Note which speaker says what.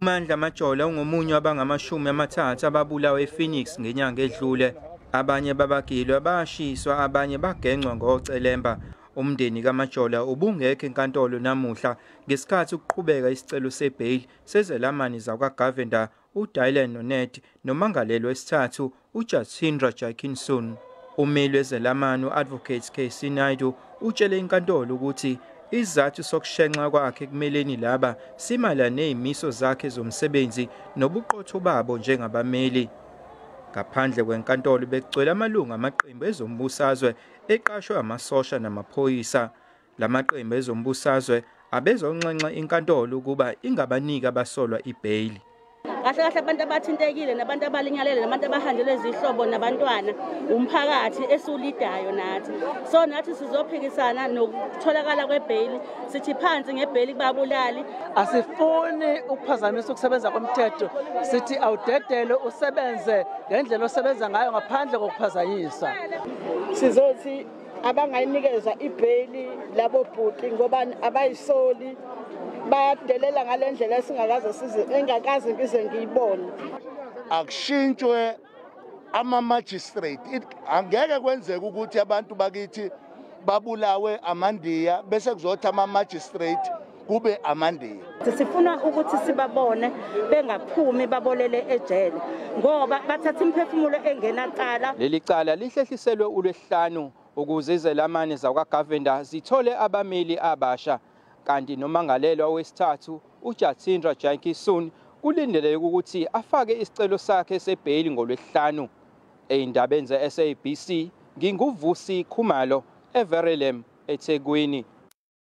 Speaker 1: uMandla Majola ungomunye wabangamashumi amathathu ababulawa ePhoenix ngenyanga edlule. Abanye babagilwa bashiswa, abanye bagencwa ngocelemba. Umndeni kaMajola ubungekho enkantolo namuhla ngesikhathi ukuqhubeka isicelo sebail sezelamani zakwaGovender UDylan nomangalelwa wesithathu uJacinthra. Umeli wezelamani uAdvocate Casey Naidoo utshele inkantolo ukuthi isizathu sokushenxa kwakhe kumeleni laba simalana nezimiso zakhe zomsebenzi nobuqotho babo njengabameli. Ngaphandle kwenkantolo bekugcwele amalungu amaqembu ezombusazwe eqashwe amasosha namaphoyisa. Lamaqembu ezombusazwe abezonxenxa inkantolo ukuba ingabanika abasolwa ibail.
Speaker 2: Kahle kahle abantu abathintekile nabantu abalinyalele nabantu abahanjelwe izihlobo nabantwana umphakathi esulidayo nathi. So nathi sizophikisana nokutholakala kwebail, sithi phansi ngebail kubabulali.
Speaker 3: Asifuni ukuphazamisa ukusebenza komthetho, sithi awudedele usebenze ngendlela osebenza ngayo ngaphandle kokuphazanyisa.
Speaker 4: Sizothi abangayinikeza ibail labo bhuti ngoba abayisoli bayadelela ngalendlela engakaze ngize ngiyibone.
Speaker 5: Akushintshwe ama-magistrate. Angeke kwenzeke ukuthi abantu bakithi babulawe amandiya bese kuzothi ama-magistrate kube amandiya.
Speaker 2: Sifuna ukuthi sibabone bengaphumi babolele ejele ngoba bathatha imphefumulo engenacala.
Speaker 1: Leli cala lihlehliselwe uLwesihlanu ukuze izelamani zakwaGovender zithole abameli abasha. Kanti nomangalelwa wesithathu uJacinthra kulindeleke ukuthi afake isicelo sakhe sebail ngoLwesihlanu. Ezindabeni zeSABC nginguvusi Khumalo eVerelem eThekwini.